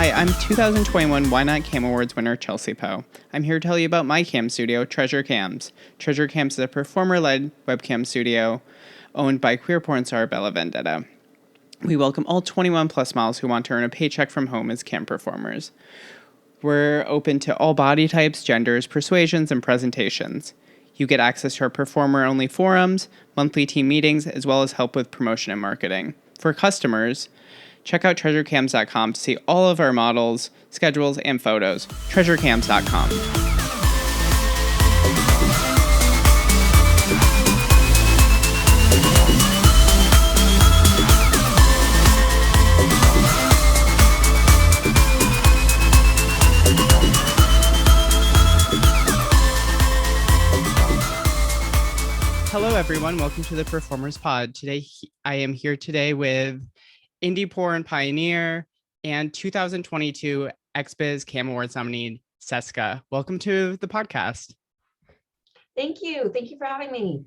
Hi, I'm 2021 Why Not Cam Awards winner Chelsea Poe. I'm here to tell you about my cam studio, Treasure Cams. Treasure Cams is a performer-led webcam studio owned by queer porn star Bella Vendetta. We welcome all 21 plus models who want to earn a paycheck from home as cam performers. We're open to all body types, genders, persuasions, and presentations. You get access to our performer-only forums, monthly team meetings, as well as help with promotion and marketing. For customers, check out treasurecams.com to see all of our models, schedules, and photos. treasurecams.com. Hello, everyone. Welcome to the Performers Pod. I am here today with indie porn pioneer and 2022 XBiz Cam Awards nominee Seska. Welcome to the podcast. Thank you. Thank you for having me.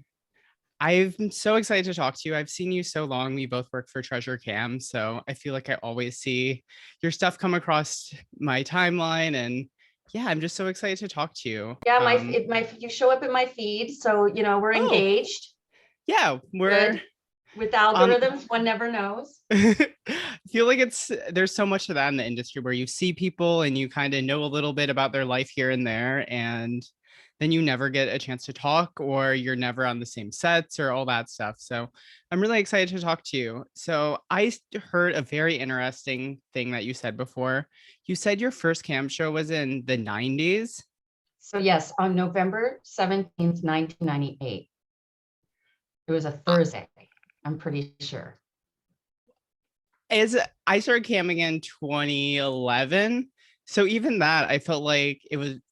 I'm so excited to talk to you. I've seen you so long. We both work for Treasure Cam, so I feel like I always see your stuff come across my timeline, and yeah, I'm just so excited to talk to you. Yeah, you show up in my feed, so you know we're engaged. Yeah, we're good. With algorithms, one never knows. I feel like there's so much of that in the industry where you see people and you kind of know a little bit about their life here and there, and then you never get a chance to talk, or you're never on the same sets or all that stuff. So I'm really excited to talk to you. So I heard a very interesting thing that you said before. You said your first cam show was in the 90s. So yes, on November 17th, 1998. It was a Thursday. I'm pretty sure. I started camming in 2011. So even that, I felt like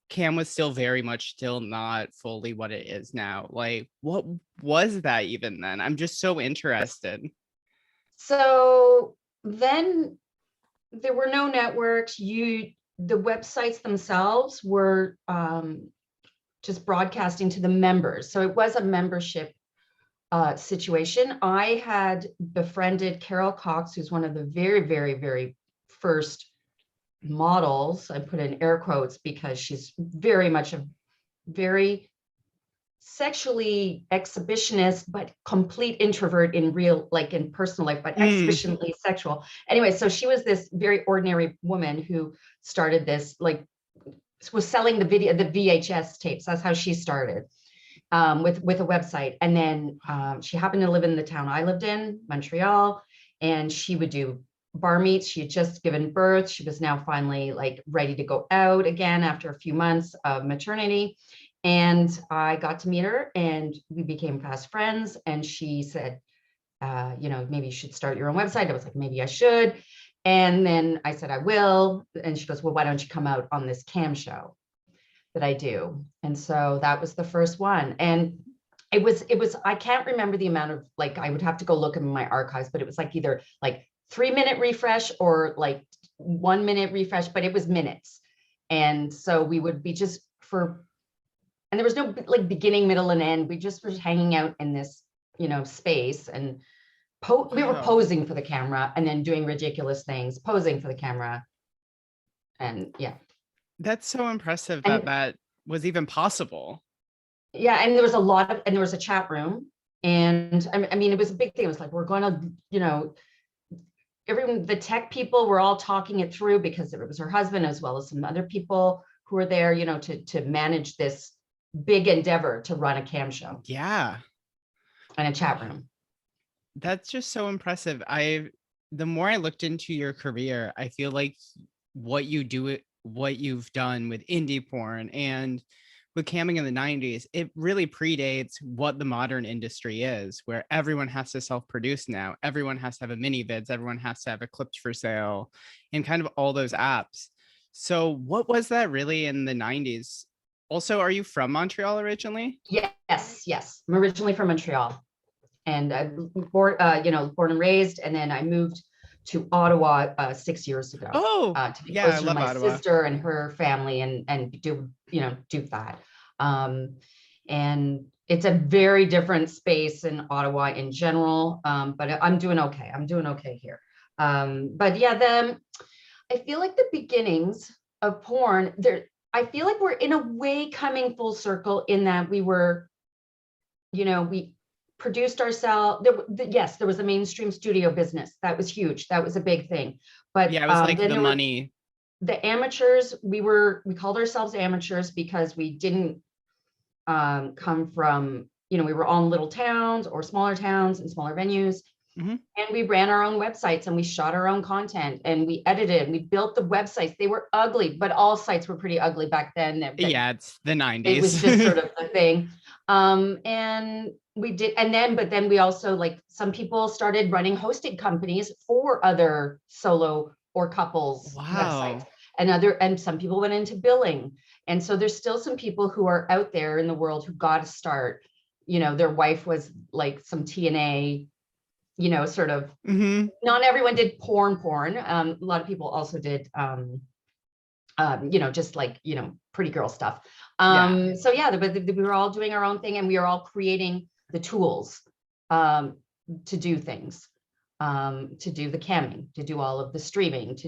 cam was still very much still not fully what it is now. Like, what was that even then? I'm just so interested. So then there were no networks. The websites themselves were just broadcasting to the members. So it was a membership situation. I had befriended Carol Cox, who's one of the very, very, very first models. I put in air quotes because she's very much a very sexually exhibitionist, but complete introvert in personal life, but exhibitionally sexual. Anyway, so she was this very ordinary woman who started this, was selling the VHS tapes. That's how she started. With a website. And then she happened to live in the town I lived in, Montreal, and she would do bar meets. She had just given birth. She was now finally ready to go out again after a few months of maternity. And I got to meet her and we became fast friends. And she said, maybe you should start your own website. I was like, maybe I should. And then I said, I will. And she goes, well, why don't you come out on this cam show that I do? And so that was the first one. And it was, I can't remember the amount of I would have to go look in my archives, but it was either 3-minute refresh or 1 minute refresh, but it was minutes. And so we would be and there was no beginning, middle, and end. We just were hanging out in this, space, and we were posing for the camera and then doing ridiculous things, posing for the camera. And yeah. That's so impressive that was even possible. Yeah, and there was there was a chat room, and I mean, it was a big thing. It was we're going to, everyone, the tech people were all talking it through because it was her husband as well as some other people who were there, to manage this big endeavor to run a cam show. Yeah. And a chat room. That's just so impressive. The more I looked into your career, I feel like what you've done with indie porn and with camming in the 90s, it really predates what the modern industry is, where everyone has to self-produce now. Everyone has to have a mini vids. Everyone has to have a clipped for sale and kind of all those apps. So what was that really in the 90s? Also, are you from Montreal originally? Yes. I'm originally from Montreal, and born and raised, and then I moved to Ottawa 6 years ago. To be closer to my sister and her family, and do that. And it's a very different space in Ottawa in general, but I'm doing okay. I'm doing okay here. But yeah, I feel like the beginnings of porn, I feel like we're in a way coming full circle in that we were, we produced ourselves. Yes, there was a mainstream studio business. That was huge. That was a big thing. But Yeah, it was like then the money. The amateurs, we called ourselves amateurs because we didn't come from, we were all in little towns or smaller towns and smaller venues. Mhm. And we ran our own websites and we shot our own content and we edited and we built the websites. They were ugly, but all sites were pretty ugly back then. Yeah, it's the 90s. It was just sort of the thing. And we did, but then we also, like, some people started running hosting companies for other solo or couples websites, and some people went into billing. And so there's still some people who are out there in the world who got to start, their wife was like some TNA, sort of, not everyone did porn. A lot of people also did, just like, pretty girl stuff. So yeah, we were all doing our own thing and we were all creating the tools to do things, to do the camming, to do all of the streaming,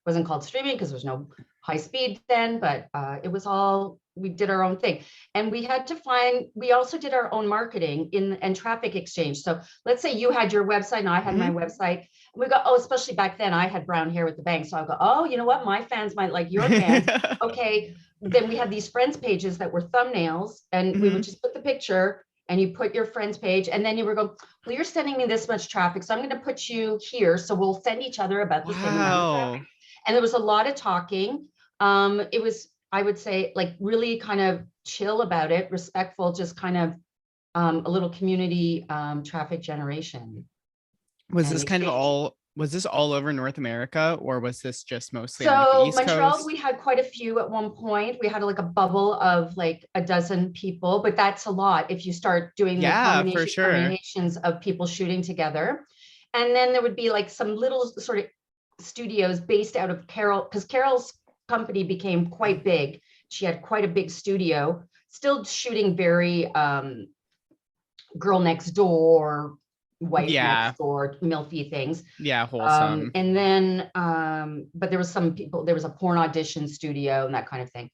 wasn't called streaming because there was no high speed then, but it was all, we did our own thing. And we also did our own marketing and traffic exchange. So let's say you had your website and I had my website. And we go, especially back then I had brown hair with the bangs. So I go, you know what? My fans might like your fans. Okay. Then we had these friends pages that were thumbnails and we would just put the picture and you put your friends page. And then you were going, well, you're sending me this much traffic. So I'm going to put you here. So we'll send each other about the same amount of traffic. And there was a lot of talking. It was, I would say, like, really kind of chill about it, respectful, just kind of a little community traffic generation. Was this all over North America, or was this just mostly on the East Montreal, Coast? we had quite a few at one point. We had like a bubble of like a dozen people, but that's a lot if you start doing the combinations of people shooting together. And then there would be like some little sort of studios based out of Carol, because Carol's company became quite big. She had quite a big studio, still shooting very girl next door, wife next door, milfy things. Yeah, wholesome. And then, but there was some people, there was a porn audition studio and that kind of thing.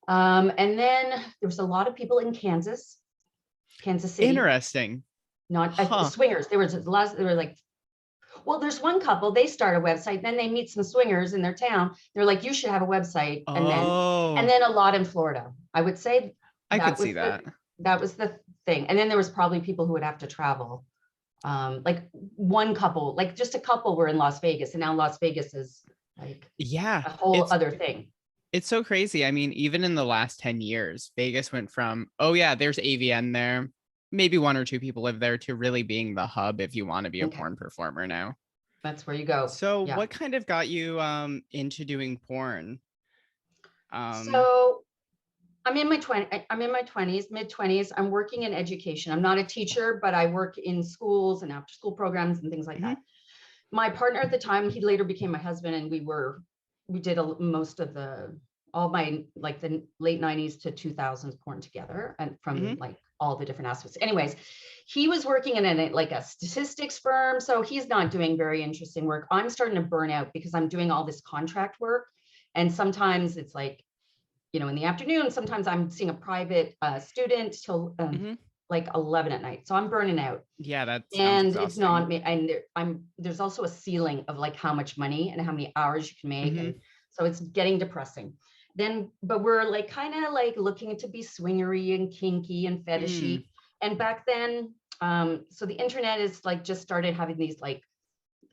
And then there was a lot of people in Kansas City. Interesting. Not swingers. There were like, well, there's one couple, they start a website, then they meet some swingers in their town. They're like, you should have a website. And then a lot in Florida. I would say I could see that. That was the thing. And then there was probably people who would have to travel. Like one couple, like just a couple were in Las Vegas, and now Las Vegas is like a whole other thing. It's so crazy. I mean, even in the last 10 years, Vegas went from, there's AVN there, maybe one or two people live there, to really being the hub if you want to be a porn performer now. That's where you go. So what kind of got you into doing porn? So I'm in my 20s, mid-20s. I'm working in education. I'm not a teacher, but I work in schools and after school programs and things like that. My partner at the time, he later became my husband, and we did most of the late 90s to 2000s porn together, and from like all the different aspects. Anyways, he was working in a statistics firm, so he's not doing very interesting work. I'm starting to burn out because I'm doing all this contract work, and sometimes it's like, in the afternoon, sometimes I'm seeing a private student till like 11 at night. So I'm burning out. Yeah, that's it's not me. And there's also a ceiling of like how much money and how many hours you can make. And so it's getting depressing. But we're like kind of like looking to be swingery and kinky and fetishy. And back then, so the internet is like just started having these like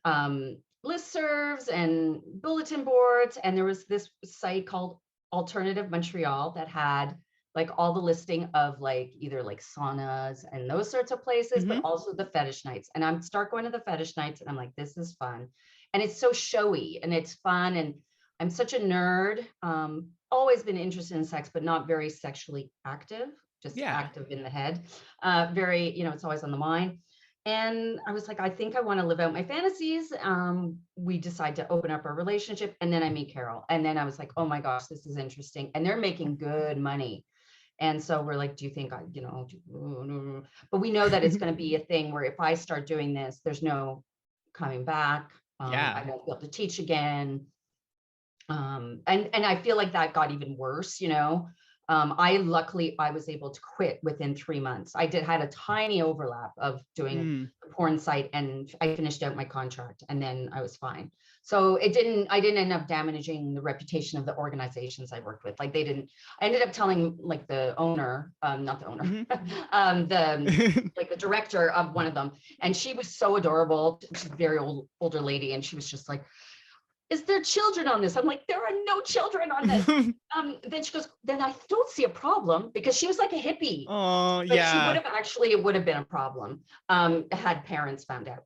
listservs and bulletin boards. And there was this site called Alternative Montreal that had like all the listing of like either like saunas and those sorts of places, but also the fetish nights. And I'm start going to the fetish nights and I'm like, this is fun. And it's so showy and it's fun. And I'm such a nerd. Always been interested in sex, but not very sexually active, just active in the head. Very, it's always on the mind. And I was like, I think I want to live out my fantasies. We decide to open up our relationship. And then I meet Carol. And then I was like, oh my gosh, this is interesting. And they're making good money. And so we're like, do you think but we know that it's going to be a thing where if I start doing this, there's no coming back. I won't be able to teach again. And I feel like that got even worse, you know. Luckily I was able to quit within 3 months. Had a tiny overlap of doing the porn site, and I finished out my contract, and then I was fine. So I didn't end up damaging the reputation of the organizations I worked with. Like I ended up telling like the owner, not the owner, the director of one of them, and she was so adorable. She's a very older lady, and she was just like, is there children on this? I'm like, there are no children on this. Then she goes, then I don't see a problem, because she was like a hippie. Oh, but yeah. It would have been a problem had parents found out.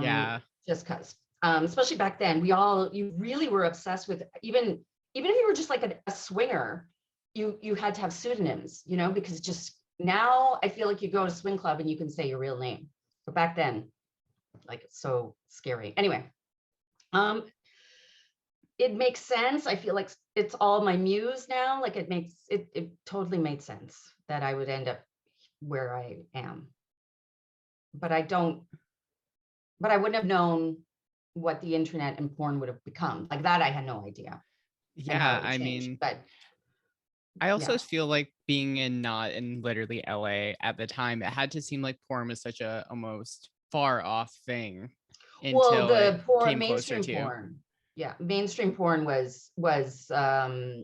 Yeah. Just because, especially back then, you really were obsessed with, even if you were just like a swinger, you had to have pseudonyms, you know, because just now I feel like you go to swing club and you can say your real name. But back then, like, it's so scary. Anyway, it makes sense. I feel like it's all my muse now. Like it totally made sense that I would end up where I am. But I wouldn't have known what the internet and porn would have become. Like that, I had no idea. Yeah, I mean, but I also feel like being not in literally LA at the time, it had to seem like porn was such a almost far off thing until it came closer to you. Yeah, mainstream porn was I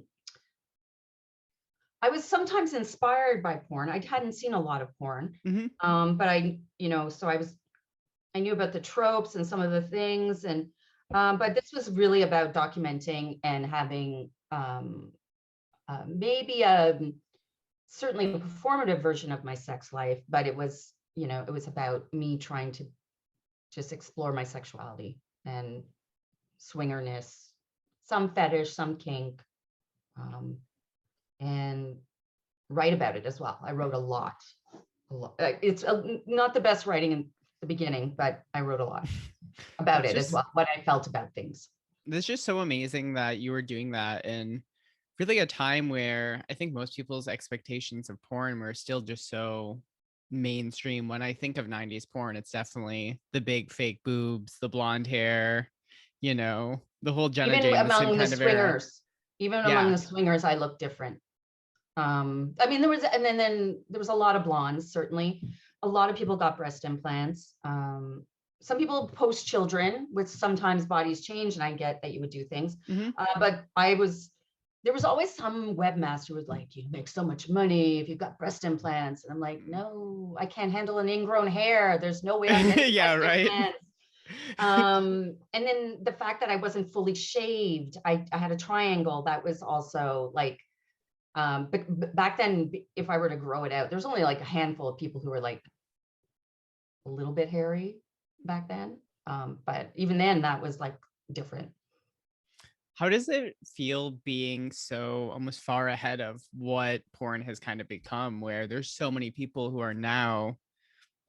was sometimes inspired by porn. I hadn't seen a lot of porn, but I knew about the tropes and some of the things, and but this was really about documenting and having maybe certainly a performative version of my sex life, but it was about me trying to just explore my sexuality and swingerness, some fetish, some kink, and write about it as well. I wrote a lot. It's not the best writing in the beginning, but I wrote a lot about it as well, what I felt about things. It's just so amazing that you were doing that in really a time where I think most people's expectations of porn were still just so mainstream. When I think of 90s porn, it's definitely the big fake boobs, the blonde hair, the whole Jenna Jameson kind of era. Even among the swingers, I look different. I mean, there was a lot of blondes, certainly. A lot of people got breast implants. Some people post children, which sometimes bodies change, and I get that you would do things. But there was always some webmaster who was like, you make so much money if you've got breast implants. And I'm like, no, I can't handle an ingrown hair. There's no way I'm getting implants. And then the fact that I wasn't fully shaved, I had a triangle that was also like, but back then, if I were to grow it out, there's only like a handful of people who were like a little bit hairy back then. But even then, that was like different. How does it feel being so almost far ahead of what porn has kind of become, where there's so many people who are now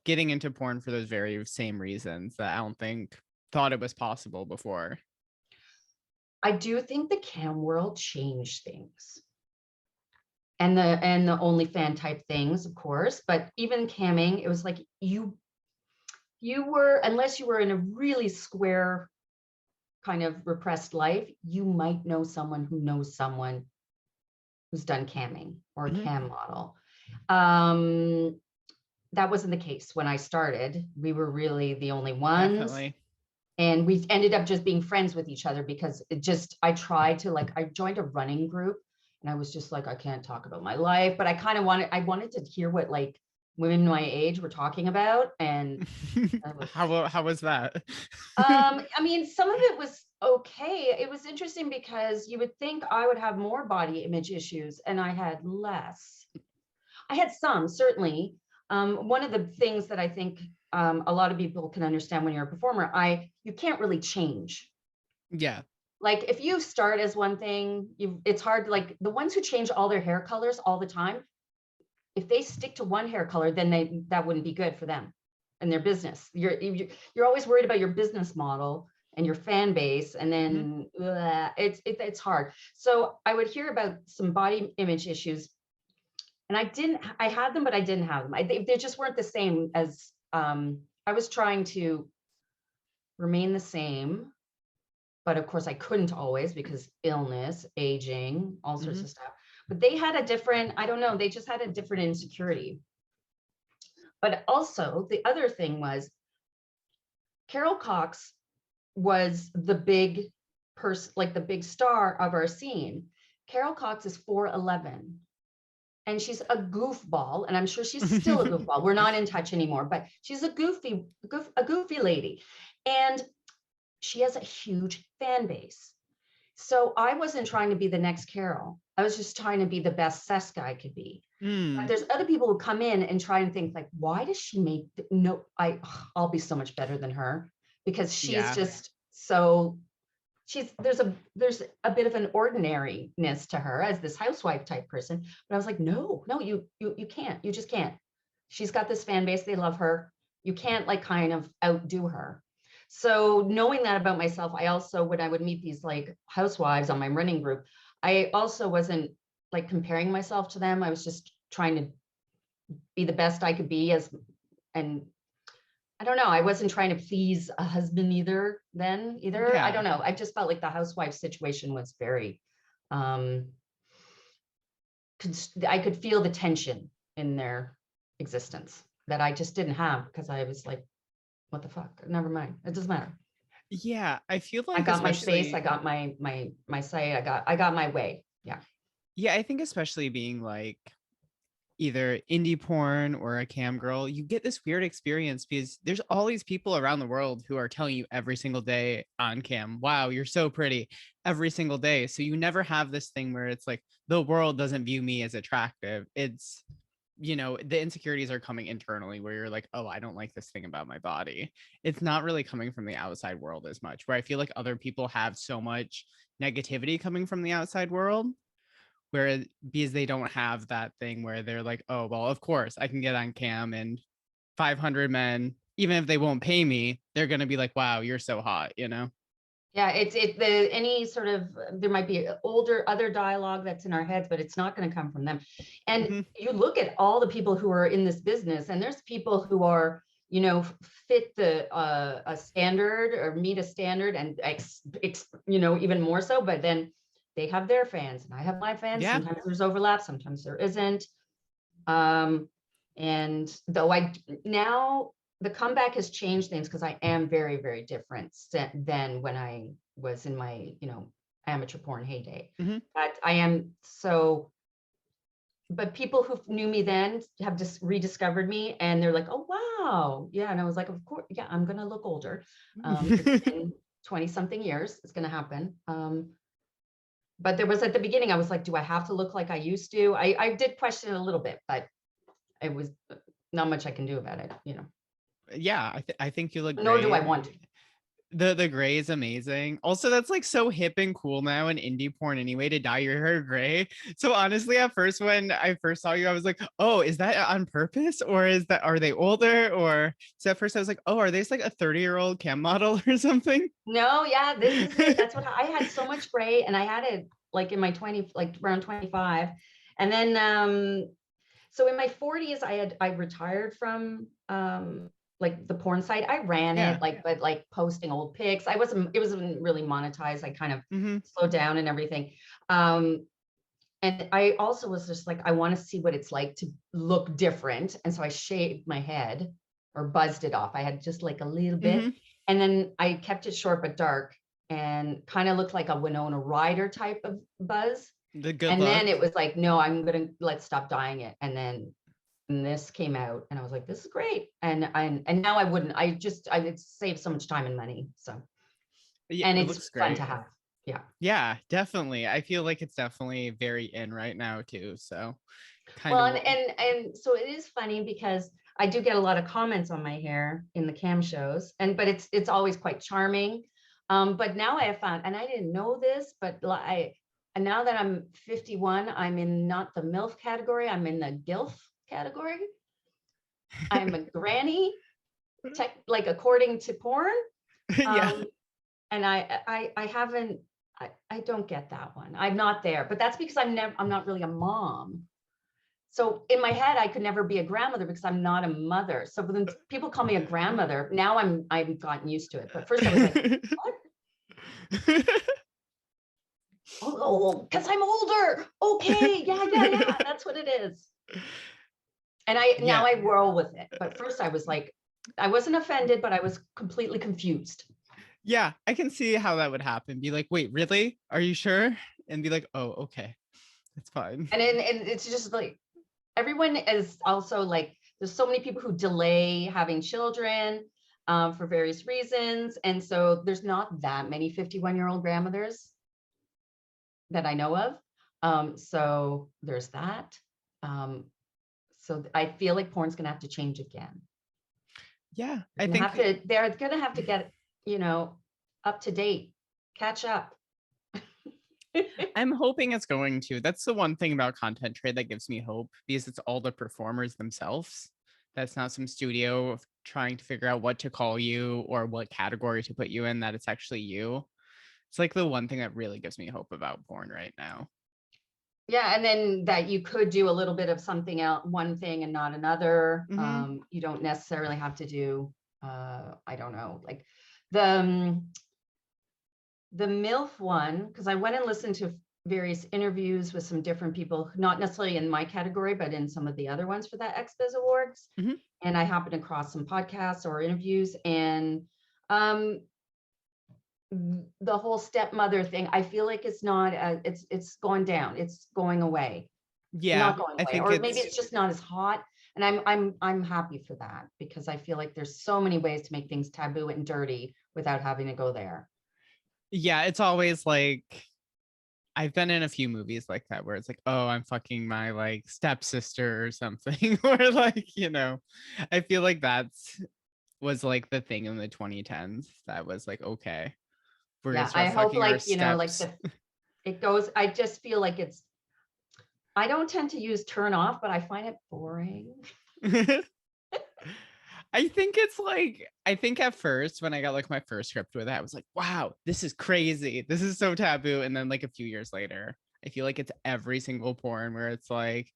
getting into porn for those very same reasons that I don't think thought it was possible before? I do think the cam world changed things. And the OnlyFans type things, of course, but even camming, it was like you were, unless you were in a really square kind of repressed life, you might know someone who knows someone who's done camming or a cam model. That wasn't the case when I started. We were really the only ones. Definitely. And we ended up just being friends with each other because I joined a running group, and I was just like, I can't talk about my life, but I wanted to hear what like women my age were talking about. And how was that? I mean, some of it was okay. It was interesting because you would think I would have more body image issues, and I had less. I had some, certainly. One of the things that I think a lot of people can understand when you're a performer, you can't really change. Yeah. Like if you start as one thing, it's hard. Like the ones who change all their hair colors all the time, if they stick to one hair color, then that wouldn't be good for them and their business. You're always worried about your business model and your fan base, and then it's hard. So I would hear about some body image issues, and I had them, but I didn't have them. They just weren't the same as I was trying to remain the same, but of course I couldn't always because illness, aging, all sorts Mhm. of stuff. But they had a different, I don't know, they just had a different insecurity. But also the other thing was Carol Cox was the big person, like the big star of our scene. Carol Cox is 4'11", and she's a goofball, and I'm sure she's still a goofball. We're not in touch anymore, but she's a goofy lady, and she has a huge fan base. So I wasn't trying to be the next Carol. I was just trying to be the best Seska I could be. But there's other people who come in and try and think like, why does she make no? I'll be so much better than her because she's just so. There's a bit of an ordinariness to her as this housewife type person. But I was like, no, you can't. You just can't. She's got this fan base. They love her. You can't like kind of outdo her. So knowing that about myself, I also, when I would meet these like housewives on my running group, I also wasn't like comparing myself to them. I was just trying to be the best I could be and I don't know. I wasn't trying to please a husband either. Yeah. I don't know. I just felt like the housewife situation was very, I could feel the tension in their existence that I just didn't have because I was like, what the fuck? Never mind. It doesn't matter. Yeah, I feel like I got my especially, space. I got my say. I got my way. Yeah. yeah, I think especially being like either indie porn or a cam girl, you get this weird experience because there's all these people around the world who are telling you every single day on cam, wow, you're so pretty, every single day. So you never have this thing where it's like the world doesn't view me as attractive. It's, you know, the insecurities are coming internally where you're like, oh, I don't like this thing about my body. It's not really coming from the outside world as much, where I feel like other people have so much negativity coming from the outside world, where because they don't have that thing where they're like, oh, well, of course I can get on cam and 500 men, even if they won't pay me, they're going to be like, wow, you're so hot, you know? Yeah, any sort of, there might be other dialogue that's in our heads, but it's not going to come from them. And you look at all the people who are in this business, and there's people who are, you know, fit a standard or meet a standard and you know, even more so, but then they have their fans and I have my fans. Yeah. Sometimes there's overlap, sometimes there isn't. And though now the comeback has changed things because I am very, very different than when I was in my, you know, amateur porn heyday. But I am so, but people who knew me then have just rediscovered me and they're like, oh, wow. Yeah. And I was like, of course, yeah, I'm going to look older. It's been 20 something years. It's going to happen. But there was at the beginning, I was like, do I have to look like I used to? I did question it a little bit, but it was not much I can do about it, you know. Yeah, I think you look Nor great. do I want to. The gray is amazing. Also, that's like so hip and cool now in indie porn anyway to dye your hair gray. So honestly, at first when I first saw you, I was like, oh, is that on purpose? Or are they older? Or so at first I was like, oh, are they like a 30-year-old cam model or something? No, yeah, this is it. That's what I had, so much gray, and I had it like in my 20, like around 25. And then so in my 40s, I retired from like the porn site. I ran it but like posting old pics. It wasn't really monetized. I kind of slowed down and everything. And I also was just like, I want to see what it's like to look different. And so I shaved my head or buzzed it off. I had just like a little bit. And then I kept it short but dark and kind of looked like a Winona Ryder type of buzz. Then it was like, no, let's stop dyeing it. And then this came out and I was like, this is great. And now I'd save so much time and money. So, yeah, and it it's looks fun great to have. Yeah. Yeah, definitely. I feel like it's definitely very in right now too. So and so it is funny because I do get a lot of comments on my hair in the cam shows, but it's always quite charming. But now I have found, and I didn't know this, but and now that I'm 51, I'm in not the MILF category, I'm in the GILF category. I'm a granny, like according to porn. Yeah. And I haven't, I don't get that one. I'm not there, but that's because I'm not really a mom. So in my head, I could never be a grandmother because I'm not a mother. So when people call me a grandmother, now I've gotten used to it. But first I was like, what? Oh, because I'm older. Okay, yeah. That's what it is. And now I roll with it. But first I was like, I wasn't offended, but I was completely confused. Yeah, I can see how that would happen. Be like, wait, really? Are you sure? And be like, oh, okay, it's fine. And it's just like, everyone is also like, there's so many people who delay having children for various reasons. And so there's not that many 51-year-old grandmothers that I know of. So there's that. So I feel like porn's gonna have to change again. Yeah, they're gonna have to get, up to date, catch up. I'm hoping it's going to. That's the one thing about content trade that gives me hope, because it's all the performers themselves. That's not some studio trying to figure out what to call you or what category to put you in, that it's actually you. It's like the one thing that really gives me hope about porn right now. Yeah, and then that you could do a little bit of something else, one thing and not another. Mm-hmm. You don't necessarily have to do, I don't know, like the MILF one, because I went and listened to various interviews with some different people, not necessarily in my category, but in some of the other ones for that XBiz Awards. Mm-hmm. And I happened across some podcasts or interviews, and the whole stepmother thing, I feel like it's not, it's going down, it's going away. Yeah, not going away. I think Or maybe it's just not as hot. And I'm happy for that, because I feel like there's so many ways to make things taboo and dirty without having to go there. Yeah, it's always like, I've been in a few movies like that where it's like, oh, I'm fucking my like stepsister or something, or like, I feel like was like the thing in the 2010s that was like, okay, we're gonna start fucking our steps. It goes, I just feel like I don't tend to use turn off, but I find it boring. I think at first when I got like my first script with it, I was like, wow, this is crazy. This is so taboo. And then like a few years later, I feel like it's every single porn where it's like,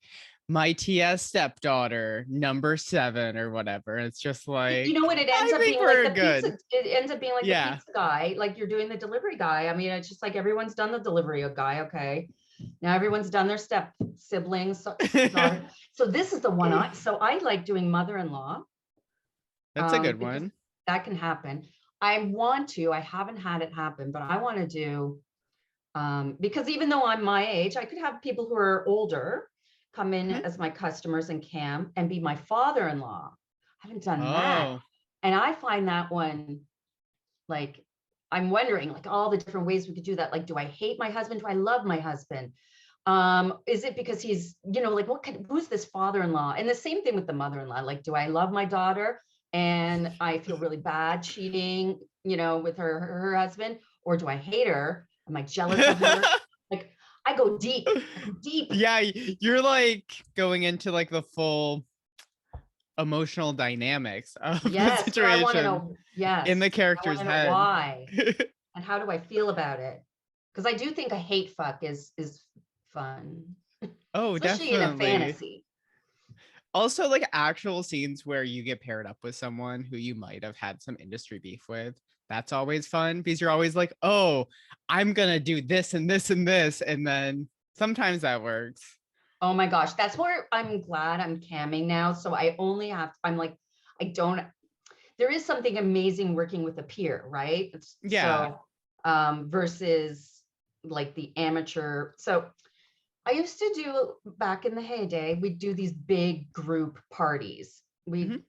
my TS stepdaughter, number 7 or whatever. It's just like, you know what, it ends up being like pizza. It ends up being like the pizza guy, like you're doing the delivery guy. I mean, it's just like everyone's done the delivery guy. Okay. Now everyone's done their step siblings. So this is the one I like doing mother-in-law. That's a good one. That can happen. I haven't had it happen, but I want to do, because even though I'm my age, I could have people who are older come in as my customers in cam and be my father-in-law. I haven't done that. And I find that one, like, I'm wondering like all the different ways we could do that. Like, do I hate my husband? Do I love my husband? Is it because he's, like, who's this father-in-law? And the same thing with the mother-in-law. Like, do I love my daughter and I feel really bad cheating, with her husband? Or do I hate her? Am I jealous of her? Like, I go deep. Yeah, you're like going into like the full emotional dynamics of the situation. I want to know, in the character's head. Why? And how do I feel about it? Because I do think a hate fuck is fun. Oh, especially definitely. In a fantasy. Also, like actual scenes where you get paired up with someone who you might have had some industry beef with. That's always fun, because you're always like, oh, I'm gonna do this and this and this, and then sometimes that works. Oh my gosh, that's where I'm glad I'm camming now. So I only have, there is something amazing working with a peer, right? Yeah. So, versus like the amateur. So I used to do, back in the heyday, we'd do these big group parties.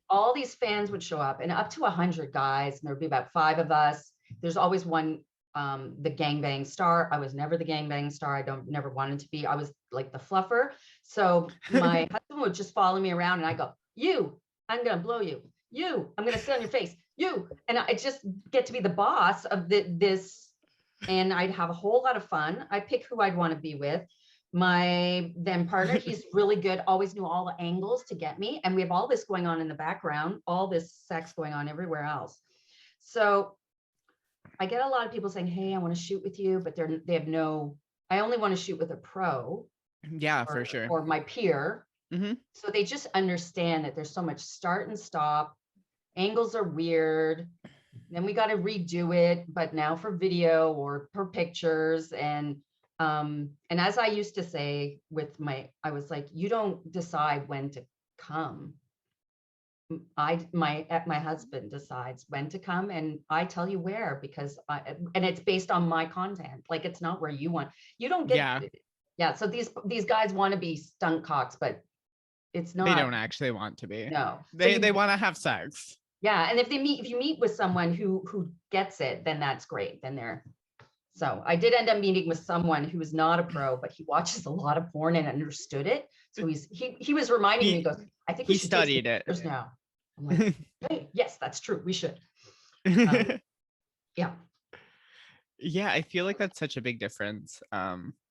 All these fans would show up, and up to 100 guys, and there'd be about 5 of us. There's always one, the gangbang star. I was never the gangbang star. I never wanted to be. I was like the fluffer. So my husband would just follow me around, and I go, you, I'm gonna blow you. You, I'm gonna sit on your face. You, and I just get to be the boss of this, and I'd have a whole lot of fun. I pick who I'd want to be with. My then partner, he's really good, always knew all the angles to get me. And we have all this going on in the background, all this sex going on everywhere else. So I get a lot of people saying, hey, I want to shoot with you, but I only want to shoot with a pro. Yeah, for sure. Or my peer. So they just understand that there's so much start and stop. Angles are weird. Then we got to redo it, but now for video or for pictures. And as I used to say I was like, you don't decide when to come. My husband decides when to come, and I tell you where, because and it's based on my content. Like, it's not where you don't get. Yeah. So these guys want to be stunt cocks, but it's not. They don't actually want to be. No. They want to have sex. Yeah. And if you meet with someone who gets it, then that's great. Then so I did end up meeting with someone who was not a pro, but he watches a lot of porn and understood it. So he was reminding me, he goes, I think we should studied it now. I'm like, hey, yes, that's true. We should. Yeah. Yeah, I feel like that's such a big difference.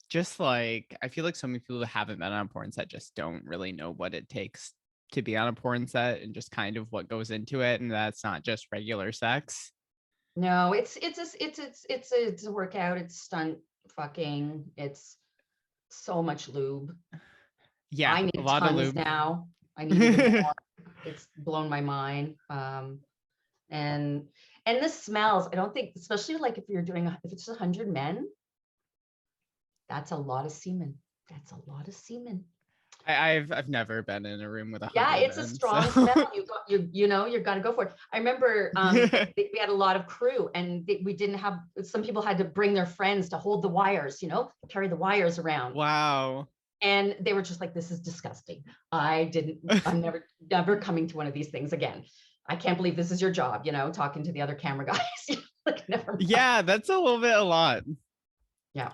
Just like, I feel like so many people who haven't been on a porn set just don't really know what it takes to be on a porn set, and just kind of what goes into it. And that's not just regular sex. No, it's a workout. It's stunt fucking. It's so much lube. Yeah, I need a lot tons of lube now. I need even more. It's blown my mind. And the smells, I don't think, especially like if it's 100 men, that's a lot of semen. That's a lot of semen. I've never been in a room with 100 Yeah, it's men, a strong smell. You've got to go for it. I remember we had a lot of crew, and we didn't have, some people had to bring their friends to hold the wires, carry the wires around. Wow. And they were just like, this is disgusting. I'm never coming to one of these things again. I can't believe this is your job, talking to the other camera guys. Like, never mind. Yeah, that's a lot. Yeah.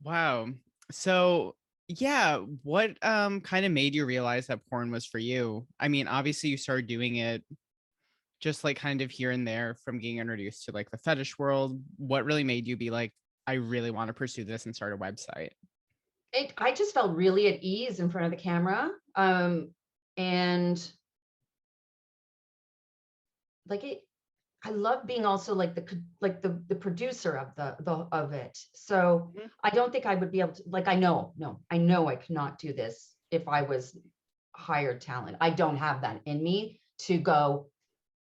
Wow. So yeah, what kind of made you realize that porn was for you? I mean, obviously you started doing it just like kind of here and there from getting introduced to like the fetish world. What really made you be like, I really want to pursue this and start a website? I just felt really at ease in front of the camera. And like I love being also like the producer of it. So I don't think I would be able to, like, I know I could not do this if I was hired talent. I don't have that in me to go,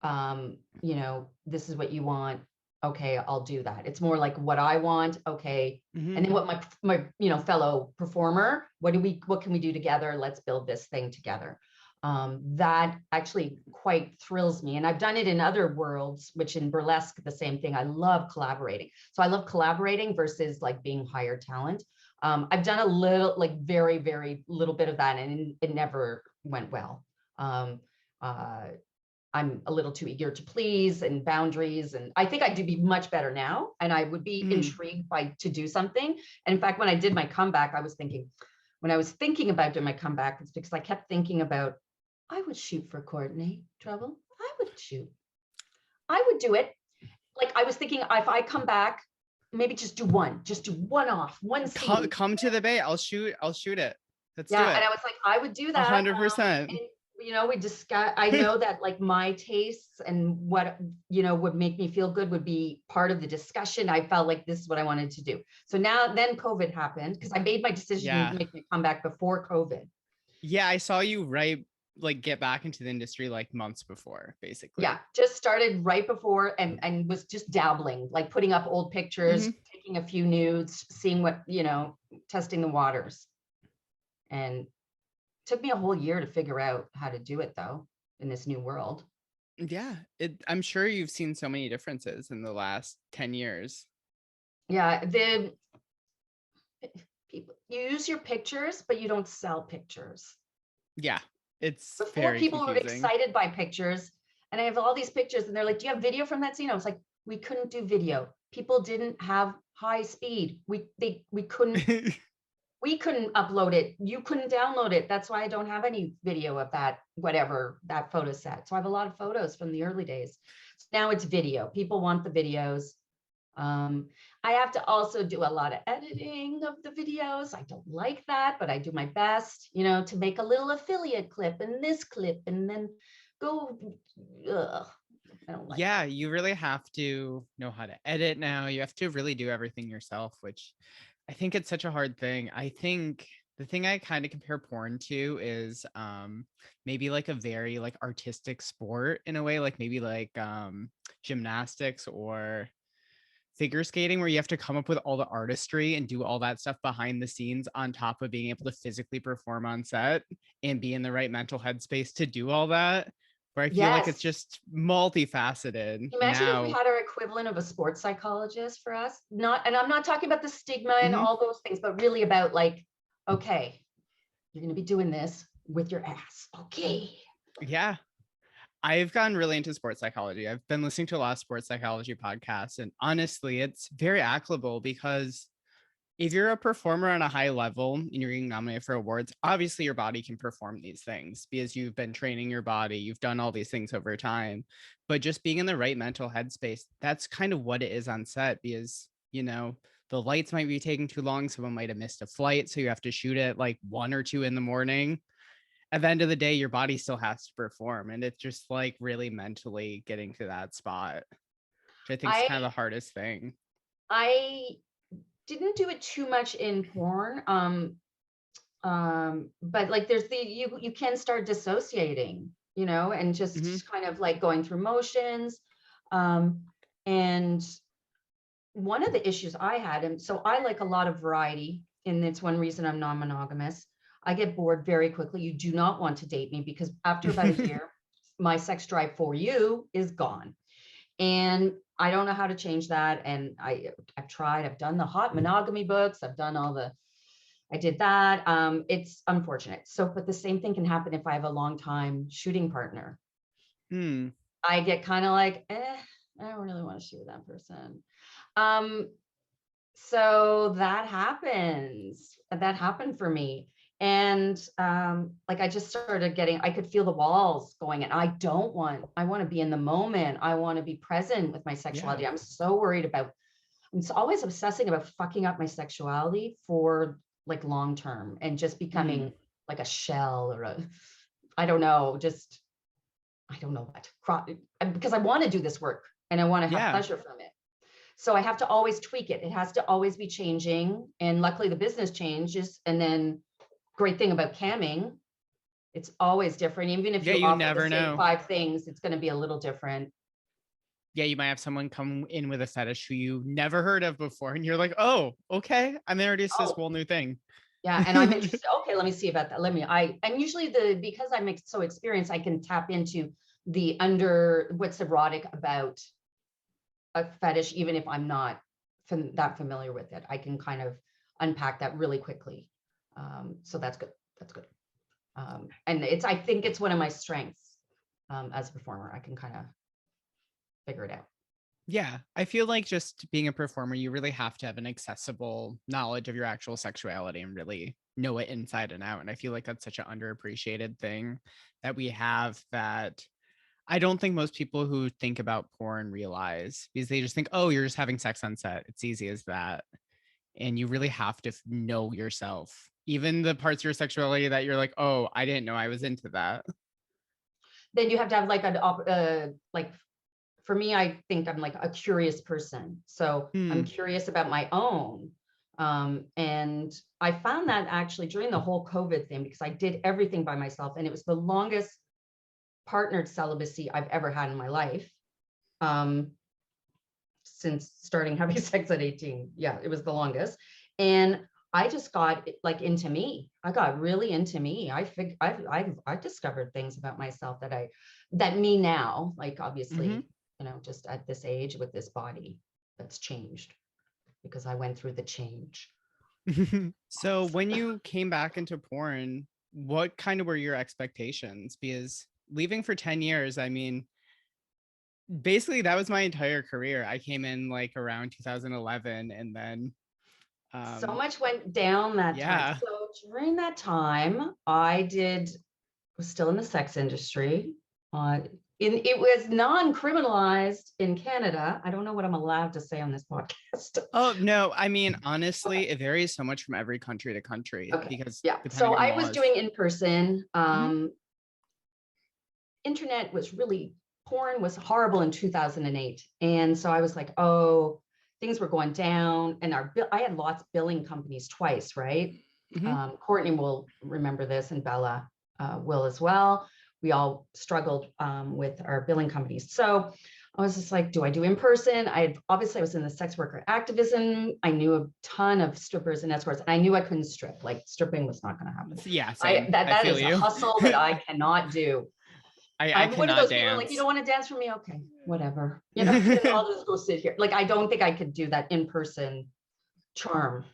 this is what you want. Okay, I'll do that. It's more like what I want. Okay. And then what my fellow performer, what can we do together? Let's build this thing together. That actually quite thrills me. And I've done it in other worlds, which in burlesque, the same thing. I love collaborating. So I love collaborating versus like being hired talent. I've done a little, like very, very little bit of that, and it never went well. I'm a little too eager to please, and boundaries. And I think I do be much better now. And I would be intrigued to do something. And in fact, when I did my comeback, when I was thinking about doing my comeback, it's because I kept thinking about, I would shoot for Courtney Trouble. I would do it. Like, I was thinking, if I come back, maybe just do one off, one scene. Come to the Bay. I'll shoot it. Let's do it. And I was like, I would do that. 100%. We discuss, I know that like my tastes and what, would make me feel good would be part of the discussion. I felt like this is what I wanted to do. So then COVID happened, because I made my decision to make my comeback before COVID. Yeah, I saw you get back into the industry like months before, basically. Yeah, just started right before, and was just dabbling, like putting up old pictures, taking a few nudes, seeing what, testing the waters. And took me a whole year to figure out how to do it, though, in this new world. Yeah, I'm sure you've seen so many differences in the last 10 years. Yeah, people, you use your pictures, but you don't sell pictures. Yeah, it's before very people confusing. were excited by pictures, and I have all these pictures, and they're like, do you have video from that scene? I was like, we couldn't do video. People didn't have high speed. We couldn't. We couldn't upload it. You couldn't download it. That's why I don't have any video of that photo set. So I have a lot of photos from the early days. So now it's video. People want the videos. I have to also do a lot of editing of the videos. I don't like that, but I do my best, to make a little affiliate clip and this clip, and then go. I don't like yeah, you really have to know how to edit now. You have to really do everything yourself, which I think it's such a hard thing. I think The thing I kind of compare porn to is maybe like a very like artistic sport in a way, like maybe like gymnastics or figure skating, where you have to come up with all the artistry and do all that stuff behind the scenes on top of being able to physically perform on set and be in the right mental headspace to do all that. Where I feel like it's Yes. just multifaceted Imagine if we now. had our equivalent of a sports psychologist for us. Not, and I'm not talking about the stigma and Mhm. all those things, but really about like, okay, you're going to be doing this with your ass. Okay. Yeah. I've gotten really into sports psychology. I've been listening to a lot of sports psychology podcasts, and honestly, it's very applicable because if you're a performer on a high level and you're getting nominated for awards, obviously your body can perform these things because you've been training your body, you've done all these things over time. But just being in the right mental headspace, that's kind of what it is on set because, the lights might be taking too long. Someone might have missed a flight. So you have to shoot at like 1 or 2 in the morning. At the end of the day, your body still has to perform. And it's just like really mentally getting to that spot, which I think is kind of I the hardest thing. I didn't do it too much in porn. But like there's you can start dissociating, and Mhm. just kind of like going through motions. Um, and one of the issues I had, and so I like a lot of variety, and it's one reason I'm non-monogamous. I get bored very quickly. You do not want to date me because after about a year, my sex drive for you is gone. And I don't know how to change that. And I've tried, I've done the hot monogamy books, I did that. It's unfortunate. So, but the same thing can happen if I have a long time shooting partner. Hmm. I get kind of like, I don't really want to shoot with that person. Um, so that happens. That happened for me. And like I just started I could feel the walls going, and I want to be in the moment. I want to be present with my Yeah. sexuality. I'm always obsessing about fucking up my sexuality for like long term and just Hmm. becoming like a shell or I don't know, just, I don't know because I want to do this work and I want to have Yeah. pleasure from it. So I have to always tweak it. It has to always be changing. And luckily the business changes. And then great thing about camming, it's always different. Even if Yeah. you You offer the never same know. 5 things, it's going to be a little different. Yeah, you might have someone come in with a fetish who you never heard of before, and you're like, "Oh, okay, I'm introduced to this Oh, whole new thing." yeah. And I'm interested. Okay, let me see about that. I'm usually because I'm so experienced, I can tap into what's erotic about a fetish, even if I'm not that familiar with it. I can kind of unpack that really quickly. So that's good. That's good. And I think it's one of my strengths as a performer. I can kind of figure it out. Yeah, I feel like just being a performer, you really have to have an accessible knowledge of your actual sexuality and really know it inside and out. And I feel like that's such an underappreciated thing that we have that I don't think most people who think about porn realize because they just think, "Oh, you're just having sex on set. It's easy as that." And you really have to know yourself, even the parts of your sexuality that you're like, "Oh, I didn't know I was into that." Then you have to have like like for me, I think I'm like a curious person. So I'm Hmm. curious about my own. And I found that actually during the whole COVID thing, because I did everything by myself, and it was the longest partnered celibacy I've ever had in my life. Um, since starting having sex at 18. Yeah, it was the longest. And I just got like into me. I got really into me. I discovered things about myself that me now, like Hmm. obviously, just at this age with this body that's changed because I went through the change. So when you came back into porn, what kind of were your expectations? Because leaving for 10 years, I mean, basically that was my entire career. I came in like around 2011 and then So um much went down that time. yeah. So during that time, was still in the sex industry. Uh, it was non-criminalized in Canada. I don't know what I'm allowed to say on this podcast. Oh no, I mean honestly, it varies so much from every country to country Okay, because yeah. So depending on I was laws. doing in person. Mhm. Internet was really porn was horrible in 2008, and so I was like, oh, things were going down, and I had lots billing companies twice, right? Courtney will remember this, and Bella will as well. We all struggled with our billing companies. So I was just like, do I do in person? I was in the sex worker activism. I knew a ton of strippers and escorts, and I knew I couldn't strip. Like, stripping was not going to happen. Yeah, same. That feel is you. a hustle that I cannot do. I'm one of those dance. people like, you don't want to dance for me? Okay, whatever. You know, then I'll just go sit here. Like, I don't think I could do that in-person charm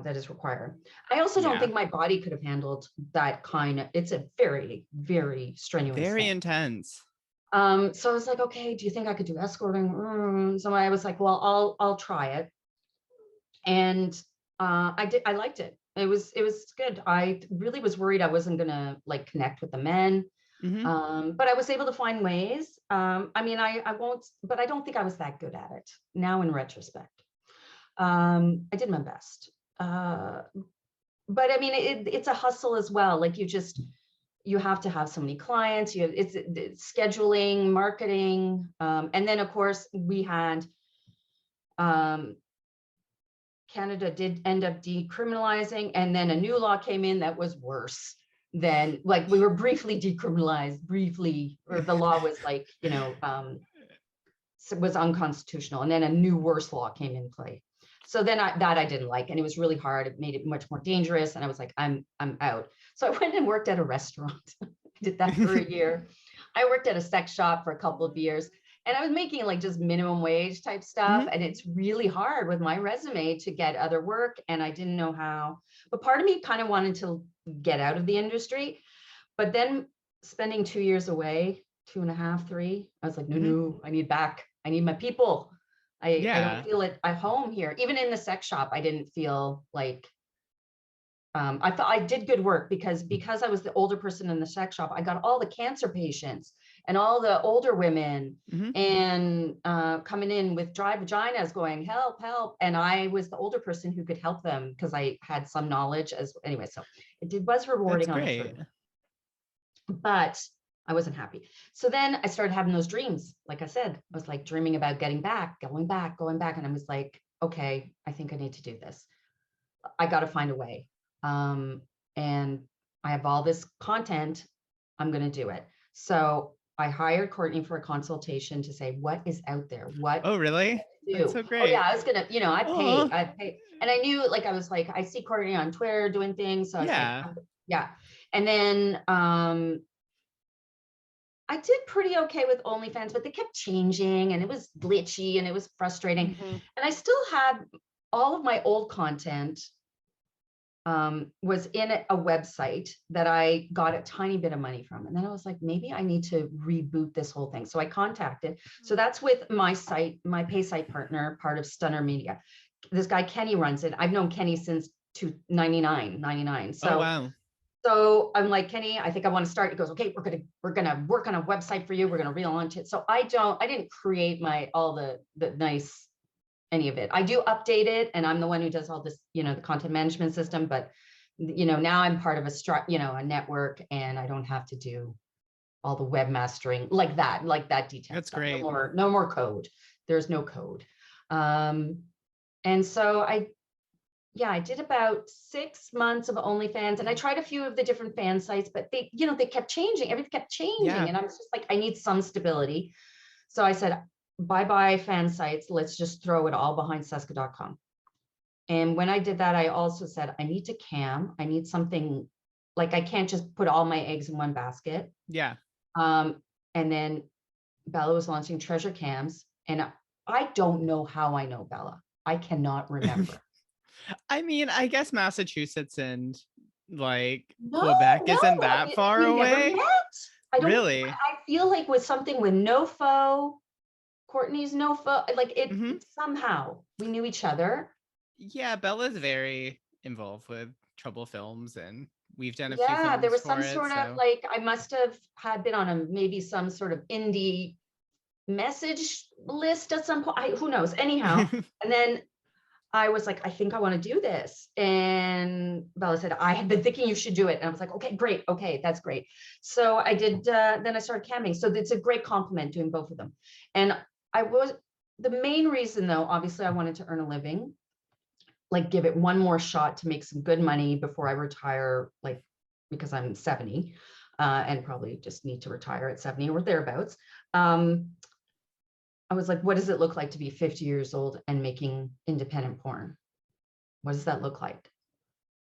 that is required. I also don't think my body could have handled that kind of, it's a very, very strenuous thing. Intense. So I was like, okay, do you think I could do escorting? So I was like, well, I'll try it. And I liked it. It was good. I really was worried I wasn't gonna like connect with the men. But I was able to find ways. I mean, I won't, but I don't think I was that good at it now in retrospect. I did my best. But I mean, it's a hustle as well. Like, you have to have so many clients, it's scheduling, marketing. And then of course we had, Canada did end up decriminalizing, and then a new law came in that was worse than, like, we were briefly decriminalized, or the law was like, was unconstitutional. And then a new worse law came in play. So then I didn't like, and it was really hard. It made it much more dangerous. And I was like, I'm out. So I went and worked at a restaurant. I did that for a year. I worked at a sex shop for a couple of years, and I was making like just minimum wage type stuff. And it's really hard with my resume to get other work. And I didn't know how, but part of me kind of wanted to get out of the industry. But then spending 2 years away, 2.5, 3, I was like, no, I need my people. I don't feel it at home here. Even in the sex shop, I didn't feel like, I thought I did good work because I was the older person in the sex shop. I got all the cancer patients and all the older women and coming in with dry vaginas going, help, help. And I was the older person who could help them because I had some knowledge anyway. So it was rewarding on the truth. But I wasn't happy. So then I started having those dreams. Like I said, I was like dreaming about getting back, going back. And I was like, okay, I think I need to do this. I got to find a way. And I have all this content. I'm going to do it. So I hired Courtney for a consultation to say, what is out there? What? Oh, really? That's so great. Oh, yeah, I was going to, I paid. And I knew, like, I was like, I see Courtney on Twitter doing things. So I was like, yeah. And then, I did pretty okay with OnlyFans, but they kept changing and it was glitchy and it was frustrating. And I still had all of my old content was in a website that I got a tiny bit of money from. And then I was like, maybe I need to reboot this whole thing. So I contacted. So that's with my site, my pay site partner, part of Stunner Media. This guy, Kenny, runs it. I've known Kenny since 99. So, oh, wow. So I'm like, Kenny, I think I want to start. He goes, okay, we're gonna work on a website for you. We're gonna relaunch it. So I didn't create all the nice, any of it. I do update it, and I'm the one who does all this, the content management system. But now I'm part of a network, and I don't have to do all the webmastering like that detail. That's stuff. great. No more code. There's no code. And so I did about 6 months of OnlyFans, and I tried a few of the different fan sites, but they kept changing. Everything kept changing. And I was just like, I need some stability. So I said, bye fan sites. Let's just throw it all behind Seska.com. And when I did that, I also said, I need to cam. I need something, like, I can't just put all my eggs in one basket. Yeah. And then Bella was launching Treasure Cams, and I don't know how I know Bella. I cannot remember. I mean, I guess Massachusetts and Quebec isn't that far away. Never met. Really? I feel like with something with NoFo, Courtney's NoFo, like it somehow we knew each other. Yeah, Bella's very involved with Trouble Films, and we've done a few films. Yeah, there was some of like I must have had been on maybe some sort of indie message list at some point. Who knows? Anyhow, and then I was like, I think I want to do this. And Bella said, I had been thinking you should do it. And I was like, okay, great. Okay, that's great. So I did, then I started camming. So it's a great compliment doing both of them. And the main reason though, obviously I wanted to earn a living. like give it one more shot to make some good money before I retire, like, because I'm 70 and probably just need to retire at 70 or thereabouts. I was like, what does it look like to be 50 years old and making independent porn? What does that look like?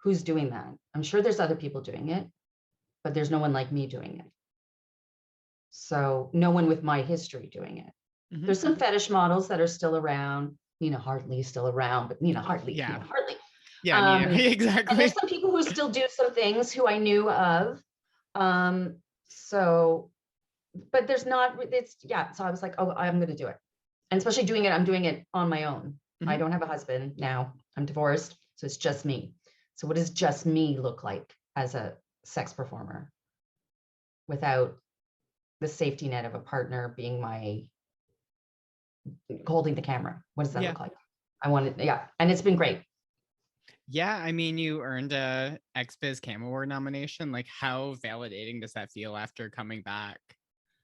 Who's doing that? I'm sure there's other people doing it, but there's no one like me doing it. So no one with my history doing it. Mhm. There's some fetish models that are still around. Nina Hartley's still around, but Nina Hartley. Yeah, exactly. And there's some people who still do some things who I knew of. So, but there's not, it's, so I was like, oh, I'm going to do it. And especially doing it, I'm doing it on my own. I don't have a husband now. I'm divorced. So it's just me. So what does just me look like as a sex performer without the safety net of a partner being my holding the camera? What does that look like? I wanted, and it's been great. Yeah, I mean, you earned a XBiz Cam Award nomination. Like, how validating does that feel after coming back?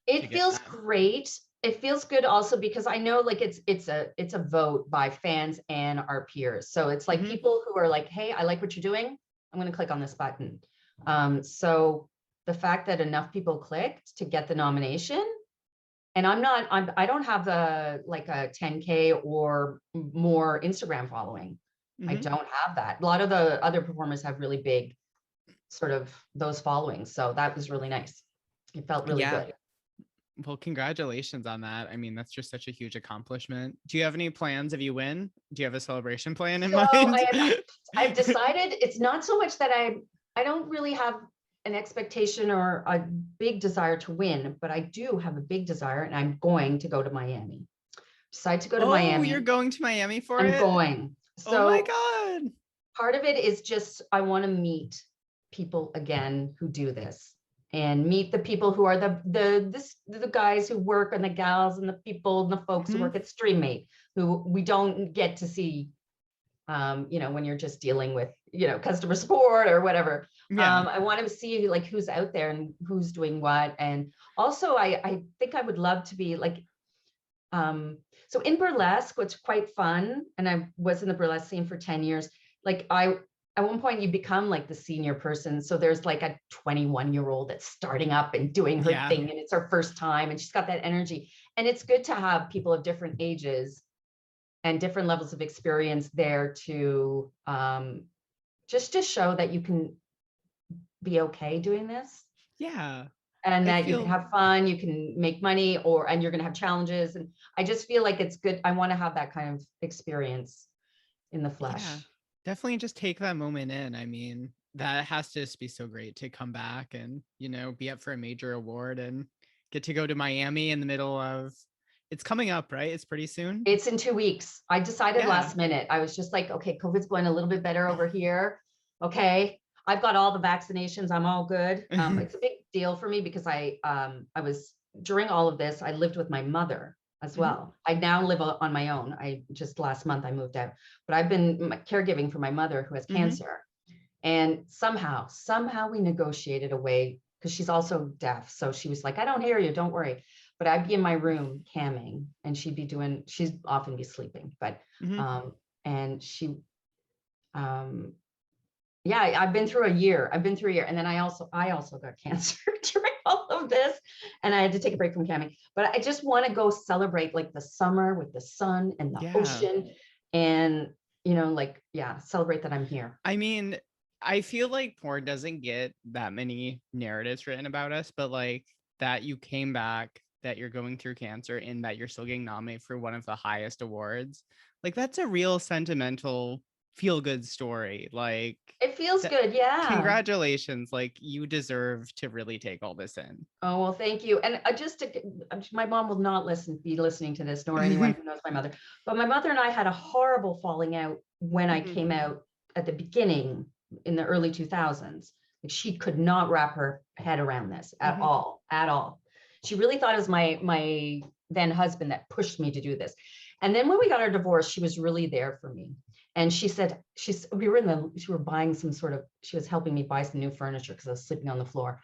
It feels great. It feels good also because I know like it's a vote by fans and our peers. So it's like people who are like, hey, I like what you're doing. I'm going to click on this button. So the fact that enough people clicked to get the nomination, and I don't have like a 10K or more Instagram following. I don't have that. A lot of the other performers have really big sort of those followings. So that was really nice. It felt really good. Well, congratulations on that. I mean, that's just such a huge accomplishment. Do you have any plans if you win? Do you have a celebration plan in mind? I've decided it's not so much that I don't really have an expectation or a big desire to win, but I do have a big desire, and I'm going to go to Miami. Decide to go to Miami. Oh, you're going to Miami for it? I'm going. So oh my God. Part of it is just, I want to meet people again who do this, and meet the people who are the guys who work, and the gals and the people and the folks who work at StreamMate, who we don't get to see, when you're just dealing with, customer support or whatever. I want to see like who's out there and who's doing what. And also I think I would love to be like, so in burlesque, what's quite fun, and I was in the burlesque scene for 10 years, like at one point you become like the senior person. So there's like a 21-year-old that's starting up and doing her thing, and it's her first time, and she's got that energy. And it's good to have people of different ages and different levels of experience there to just to show that you can be okay doing this. Yeah. And that you can have fun, you can make money, and you're going to have challenges. And I just feel like it's good. I want to have that kind of experience in the flesh. Yeah, definitely just take that moment in. I mean, that has to just be so great to come back and, be up for a major award and get to go to Miami in the middle of, it's coming up, right? It's pretty soon. It's in 2 weeks. I decided last minute. I was just like, okay, COVID's going a little bit better over here. Okay. I've got all the vaccinations. I'm all good. It's a big deal for me because I was, during all of this, I lived with my mother as well. I now live on my own. I just last month I moved out, but I've been caregiving for my mother who has cancer. And somehow we negotiated a way, because she's also deaf. So she was like, I don't hear you, don't worry. But I'd be in my room camming, and she'd often be sleeping, but, and she, I've been through a year. And then I also got cancer during all of this, and I had to take a break from camming. But I just want to go celebrate like the summer with the sun and the ocean, and celebrate that I'm here. I mean, I feel like porn doesn't get that many narratives written about us, but like that you came back, that you're going through cancer, and that you're still getting nominated for one of the highest awards. Like, that's a real sentimental, feel-good story. Like, it feels good. Yeah. Congratulations. Like, you deserve to really take all this in. Oh, well, thank you. And my mom will not be listening to this, nor anyone who knows my mother. But my mother and I had a horrible falling out when I came out at the beginning in the early 2000s. Like, she could not wrap her head around this at all. She really thought it was my then husband that pushed me to do this. And then when we got our divorce, she was really there for me. And she said, we were buying she was helping me buy some new furniture because I was sleeping on the floor.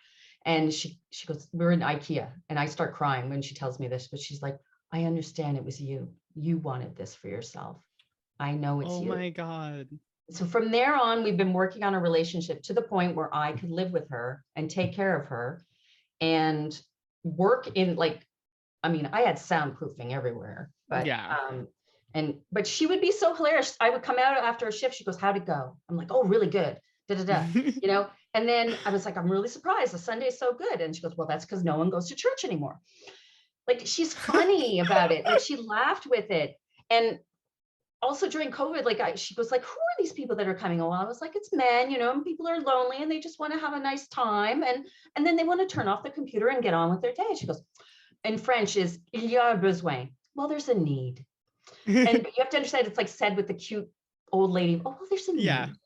And she goes, we were in IKEA, and I start crying when she tells me this, but she's like, I understand it was you. You wanted this for yourself. I know it's Oh you. my God. So from there on, we've been working on a relationship to the point where I could live with her and take care of her and work in like, I mean, I had soundproofing everywhere, but Yeah. but she would be so hilarious. I would come out after a shift. She goes, "How'd it go?" I'm like, "Oh, really good." Da da da. You know. And then I was like, "I'm really surprised. The Sunday's so good." And she goes, "Well, that's because no one goes to church anymore." Like she's funny about it. Like she laughed with it. And also during COVID, like she was like, "Who are these people that are coming?" Oh, I was like, "It's men, you know, and people are lonely and they just want to have a nice time, and then they want to turn off the computer and get on with their day." She goes, in French is "il y a un besoin." Well, there's a need, and you have to understand it's like said with the cute old lady. Oh, well, there's a Yeah. need,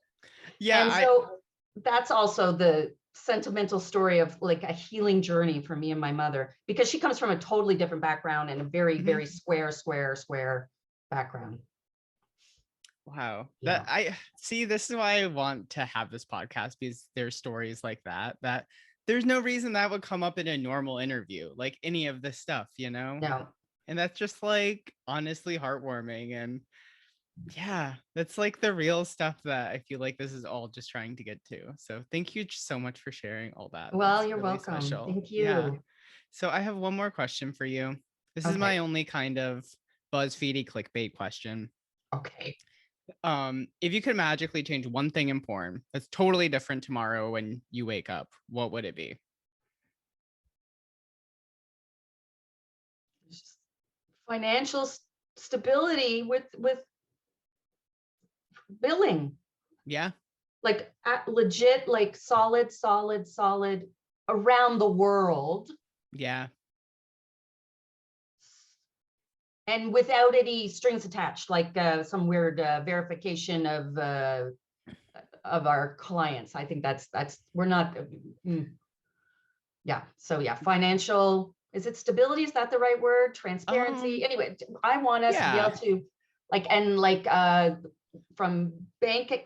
Yeah. and so that's also the sentimental story of like a healing journey for me and my mother, because she comes from a totally different background and a very, Mhm. very square background. Wow. That Yeah. I see, this is why I want to have this podcast, because there's stories like that there's no reason that would come up in a normal interview, like any of this stuff, you know? No. And that's just like honestly heartwarming. And yeah, that's like the real stuff that I feel like this is all just trying to get to. So thank you so much for sharing all that. Well, That's you're really welcome. special. Thank Yeah. you. So I have one more question for you. This is Okay. my only kind of BuzzFeedy clickbait question. Okay. If you could magically change one thing in porn that's totally different tomorrow when you wake up, what would it be? Just financial stability with billing, Yeah. like legit, like solid around the world, Yeah. and without any strings attached, like some weird verification of our clients. I think that's we're not. Yeah. So yeah, financial. Is it stability? Is that the right word? Transparency. Anyway, I want us to be Yeah. able to from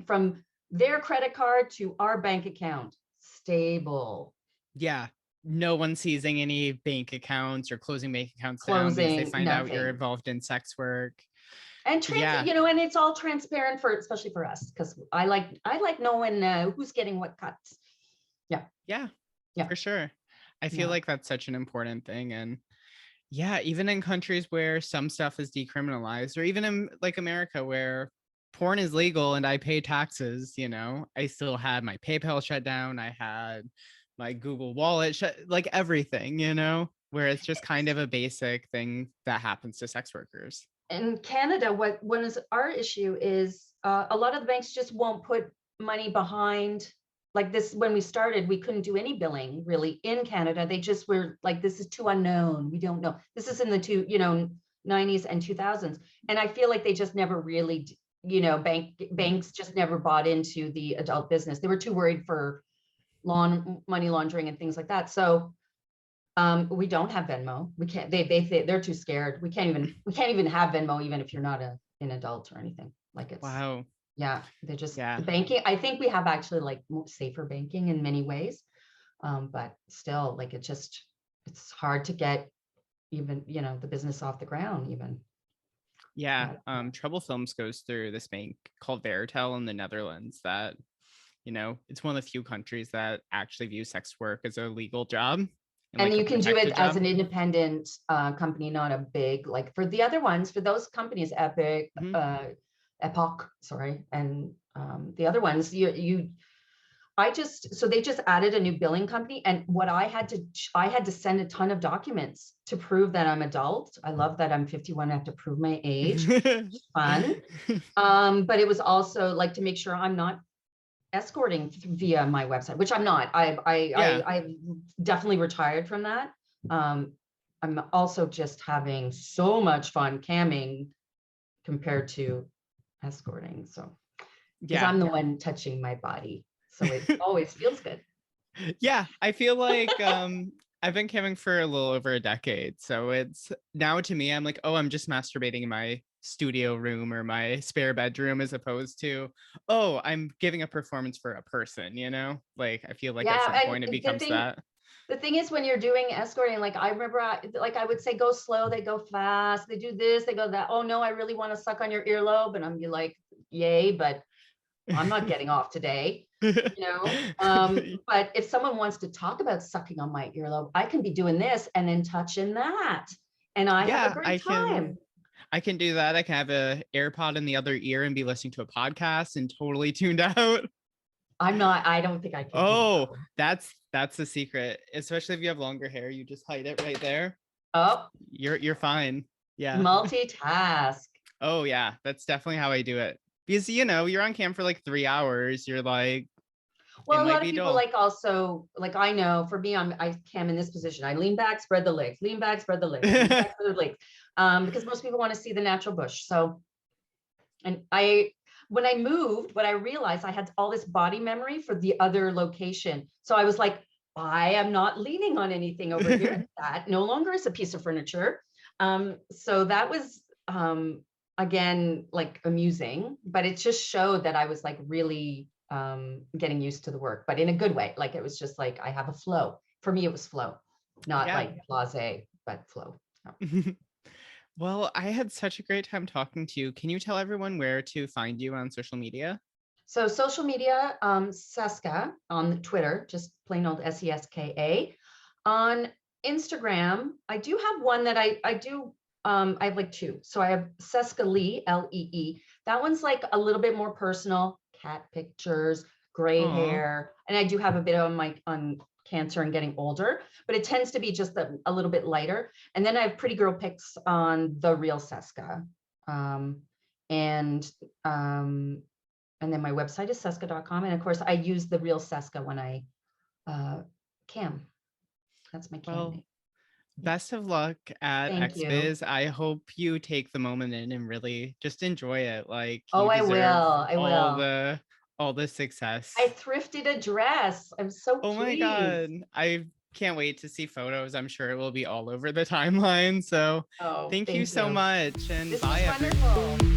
from their credit card to our bank account, stable. Yeah. No one seizing any bank accounts or closing bank accounts down because they Closing, find out you're nothing. involved in sex work. And Yeah. and it's all transparent for, especially for us, because I like knowing who's getting what cuts. Yeah. Yeah, Yeah. for sure. I feel Yeah. like that's such an important thing. And yeah, even in countries where some stuff is decriminalized, or even in like America where porn is legal and I pay taxes, you know, I still had my PayPal shut down. I had my Google Wallet shut, like everything, you know, where it's just kind of a basic thing that happens to sex workers. In Canada, what is our issue is a lot of the banks just won't put money behind. Like this, when we started, we couldn't do any billing really in Canada. They just were like, "This is too unknown. We don't know." This is in the 90s and 2000s, and I feel like they just never really, banks just never bought into the adult business. They were too worried for money laundering and things like that. So we don't have Venmo. We can't. They're too scared. We can't even have Venmo, even if you're not an adult or anything. Like it's Wow. yeah. They're just the Yeah. banking. I think we have actually like safer banking in many ways, but still, like it's hard to get even the business off the ground even. Yeah. But, Trouble Films goes through this bank called Veritel in the Netherlands that, you know, it's one of the few countries that actually view sex work as a legal job and and like a you can do it protected as job. an independent company, not a big, like for the other ones, for those companies, Mhm. Epoch, sorry, and the other ones, so they just added a new billing company, and what I had to send a ton of documents to prove that I'm adult. I love that I'm 51. I have to prove my age. Fun. But it was also like to make sure I'm not escorting via my website, which I'm not. Yeah. I definitely retired from that. I'm also just having so much fun camming compared to escorting. So, because Yeah. I'm the one touching my body, so it always feels good. Yeah. I feel like I've been camming for a little over a decade. So it's now to me, I'm like, oh, I'm just masturbating in my studio room or my spare bedroom, as opposed to, oh, I'm giving a performance for a person, you know? Like I feel like at some Yeah, point it and the becomes thing that. The thing is, when you're doing escorting, like I remember, I would say, go slow, they go fast, they do this, they go that. Oh no, I really want to suck on your earlobe. And I'm be like, yay, but I'm not getting off today, but if someone wants to talk about sucking on my earlobe, I can be doing this and then touching that. And I have a great time. I can do that. I can have a AirPod in the other ear and be listening to a podcast and totally tuned out. I don't think I can. Oh, that's the secret. Especially if you have longer hair, you just hide it right there. Oh, you're fine. Yeah. Multitask. Oh yeah, that's definitely how I do it. Because you're on cam for like 3 hours. You're like, well, a lot of people like also like I know for me, I cam in this position. I lean back, spread the legs, lean back, spread the legs, lean back, spread the legs. Because most people want to see the natural bush. So, and when I moved, what I realized I had all this body memory for the other location. So I was like, I am not leaning on anything over here. That no longer is a piece of furniture. So that was, again, like amusing, but it just showed that I was like really getting used to the work, but in a good way. Like it was just like, I have a flow. For me, it was flow, not like blasé, but flow. No. Well, I had such a great time talking to you. Can you tell everyone where to find you on social media? So social media, Seska on Twitter, just plain old Seska. On Instagram, I do have one that I do, I have like two. So I have Seska Lee, Lee. That one's like a little bit more personal, cat pictures, gray hair. And I do have a bit on cancer and getting older, but it tends to be just a little bit lighter. And then I have pretty girl pics on the real Seska. And then my website is seska.com. And of course I use the real Seska when I cam. That's my cam name. Best of luck at XBiz. I hope you take the moment in and really just enjoy it. Like, I will. All the success. I thrifted a dress. I'm so pleased. My God. I can't wait to see photos. I'm sure it will be all over the timeline. So thank you so much. And bye, everyone.